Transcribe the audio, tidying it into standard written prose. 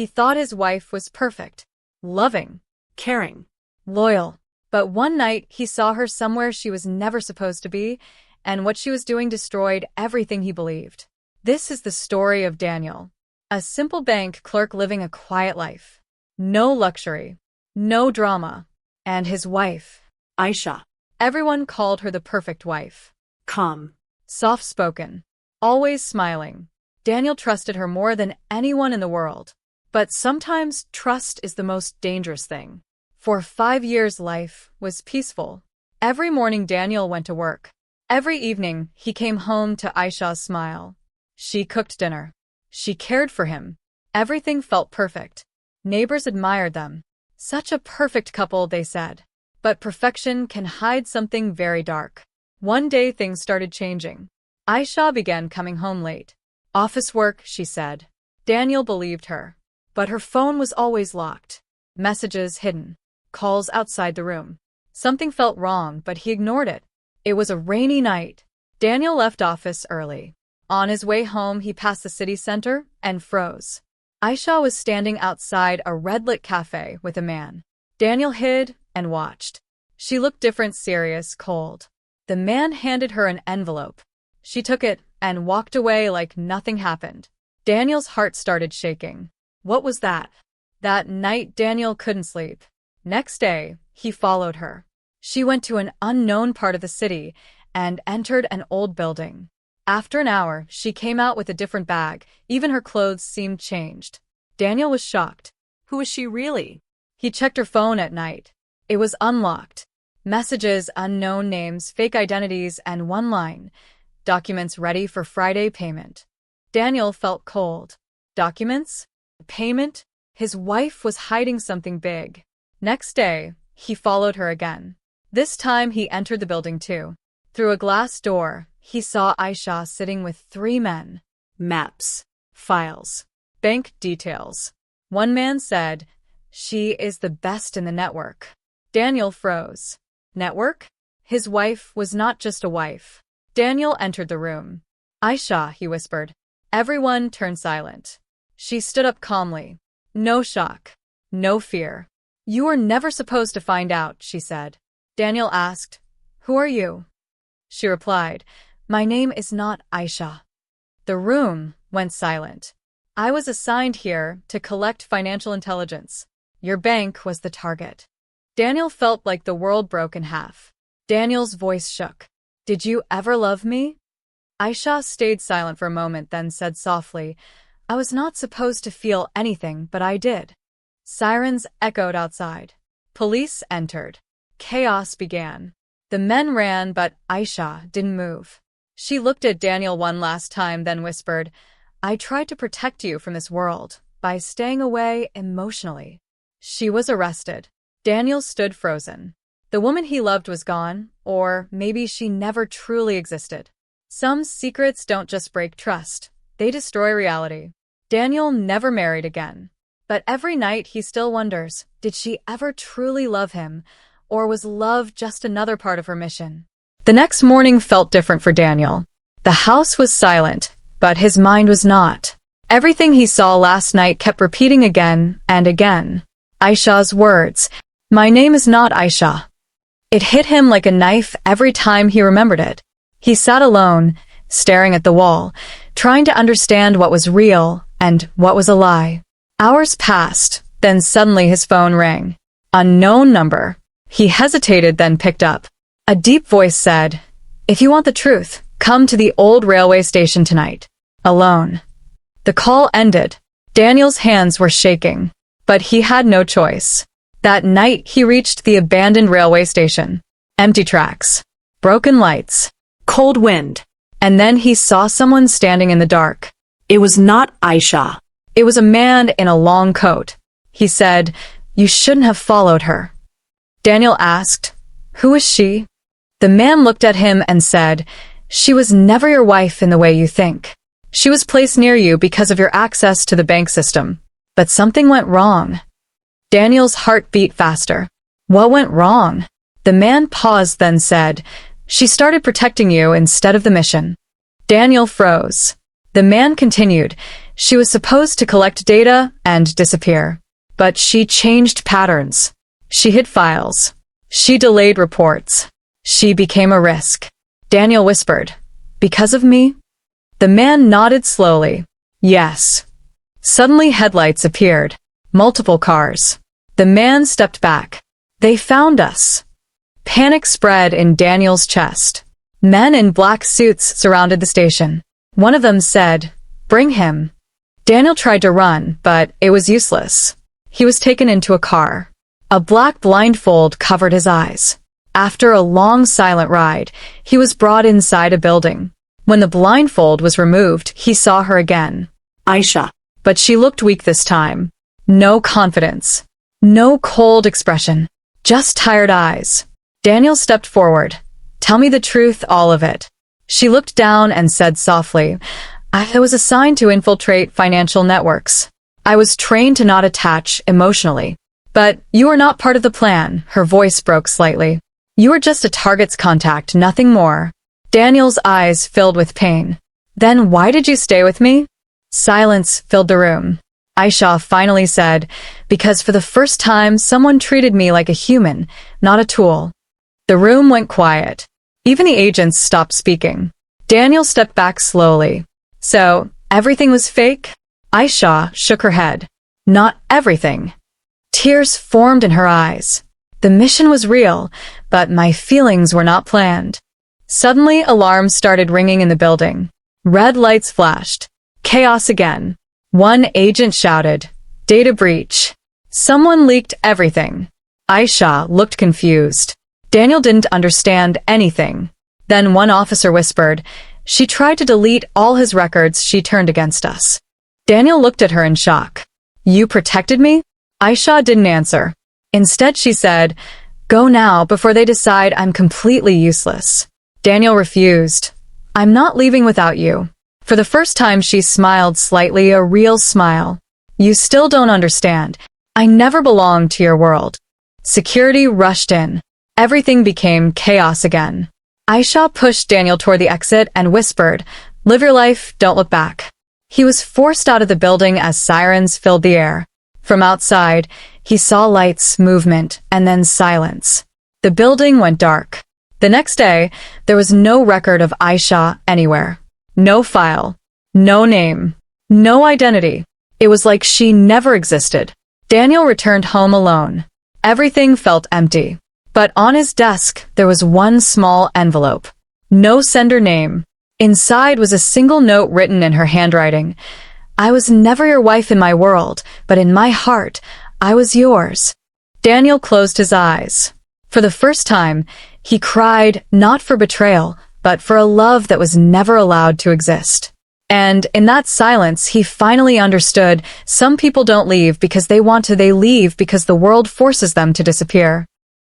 He thought his wife was perfect, loving, Caring. loyal. But one night he saw her somewhere she was never supposed to be, and what she was doing destroyed everything he believed. This is the story of Daniel, a simple bank clerk living a quiet life. No luxury, no drama, and his wife. Aisha. Everyone called her the perfect wife. Calm. Soft-spoken, always smiling. Daniel trusted her more than anyone in the world. But sometimes trust is the most dangerous thing. For 5 years life was peaceful. Every morning Daniel went to work. Every evening he came home to Aisha's smile. She cooked dinner. She cared for him. Everything felt perfect. Neighbors admired them. Such a perfect couple, they said. But perfection can hide something very dark. One day things started changing. Aisha began coming home late. Office work, she said. Daniel believed her. But her phone was always locked. Messages hidden. Calls outside the room. Something felt wrong, but he ignored it. It was a rainy night. Daniel left office early. On his way home, he passed the city center and froze. Aisha was standing outside a red-lit cafe with a man. Daniel hid and watched. She looked different, serious, cold. The man handed her an envelope. She took it and walked away like nothing happened. Daniel's heart started shaking. What was that? That night, Daniel couldn't sleep. Next day, he followed her. She went to an unknown part of the city and entered an old building. After an hour, she came out with a different bag. Even her clothes seemed changed. Daniel was shocked. Who is she really? He checked her phone at night. It was unlocked. Messages, unknown names, fake identities, and one line. Documents ready for Friday payment. Daniel felt cold. Documents? Payment? His wife was hiding something big. Next day, he followed her again. This time he entered the building too. Through a glass door, he saw Aisha sitting with 3 men. Maps. Files. Bank details. One man said, "She is the best in the network." Daniel froze. Network? His wife was not just a wife. Daniel entered the room. "Aisha," he whispered. Everyone turned silent. She stood up calmly. No shock. No fear. "You were never supposed to find out," she said. Daniel asked, "Who are you?" She replied, "My name is not Aisha." The room went silent. "I was assigned here to collect financial intelligence. Your bank was the target." Daniel felt like the world broke in half. Daniel's voice shook. "Did you ever love me?" Aisha stayed silent for a moment, then said softly, "I was not supposed to feel anything, but I did." Sirens echoed outside. Police entered. Chaos began. The men ran, but Aisha didn't move. She looked at Daniel one last time, then whispered, "I tried to protect you from this world by staying away emotionally." She was arrested. Daniel stood frozen. The woman he loved was gone, or maybe she never truly existed. Some secrets don't just break trust, they destroy reality. Daniel never married again. But every night he still wonders, did she ever truly love him, or was love just another part of her mission? The next morning felt different for Daniel. The house was silent, but his mind was not. Everything he saw last night kept repeating again and again. Aisha's words, "My name is not Aisha." It hit him like a knife every time he remembered it. He sat alone, staring at the wall, trying to understand what was real and what was a lie. Hours passed, then suddenly his phone rang. Unknown number. He hesitated, then picked up. A deep voice said, "If you want the truth, come to the old railway station tonight. Alone." The call ended. Daniel's hands were shaking, but he had no choice. That night he reached the abandoned railway station. Empty tracks. Broken lights. Cold wind. And then he saw someone standing in the dark. It was not Aisha. It was a man in a long coat. He said, "You shouldn't have followed her." Daniel asked, "Who is she?" The man looked at him and said, "She was never your wife in the way you think. She was placed near you because of your access to the bank system. But something went wrong." Daniel's heart beat faster. What went wrong? The man paused, then said, "She started protecting you instead of the mission." Daniel froze. The man continued, She was supposed to collect data and disappear. But she changed patterns. She hid files. She delayed reports. She became a risk. Daniel whispered, "Because of me?" The man nodded slowly. Yes. Suddenly headlights appeared. Multiple cars. The man stepped back. They found us. Panic spread in Daniel's chest. Men in black suits surrounded the station. One of them said, "Bring him." Daniel tried to run, but it was useless. He was taken into a car. A black blindfold covered his eyes. After a long silent ride, he was brought inside a building. When the blindfold was removed, he saw her again. Aisha. But she looked weak this time. No confidence. No cold expression. Just tired eyes. Daniel stepped forward. "Tell me the truth, all of it." She looked down and said softly, "I was assigned to infiltrate financial networks. I was trained to not attach emotionally. But you are not part of the plan." Her voice broke slightly. "You are just a target's contact, nothing more." Daniel's eyes filled with pain. "Then why did you stay with me?" Silence filled the room. Aisha finally said, "Because for the first time someone treated me like a human, not a tool." The room went quiet. Even the agents stopped speaking. Daniel stepped back slowly. "So, everything was fake?" Aisha shook her head. "Not everything." Tears formed in her eyes. The mission was real, but my feelings were not planned. Suddenly, alarms started ringing in the building. Red lights flashed. Chaos again. One agent shouted, "Data breach." Someone leaked everything. Aisha looked confused. Daniel didn't understand anything. Then one officer whispered, "She tried to delete all his records she turned against us." Daniel looked at her in shock. "You protected me?" Aisha didn't answer. Instead, she said, "Go now before they decide I'm completely useless." Daniel refused. "I'm not leaving without you." For the first time, she smiled slightly, a real smile. "You still don't understand. I never belonged to your world." Security rushed in. Everything became chaos again. Aisha pushed Daniel toward the exit and whispered, "Live your life, don't look back." He was forced out of the building as sirens filled the air. From outside, he saw lights, movement, and then silence. The building went dark. The next day, there was no record of Aisha anywhere. No file. No name. No identity. It was like she never existed. Daniel returned home alone. Everything felt empty. But on his desk, there was one small envelope. No sender name. Inside was a single note written in her handwriting. "I was never your wife in my world, but in my heart, I was yours." Daniel closed his eyes. For the first time, he cried not for betrayal, but for a love that was never allowed to exist. And in that silence, he finally understood some people don't leave because they want to, they leave because the world forces them to disappear.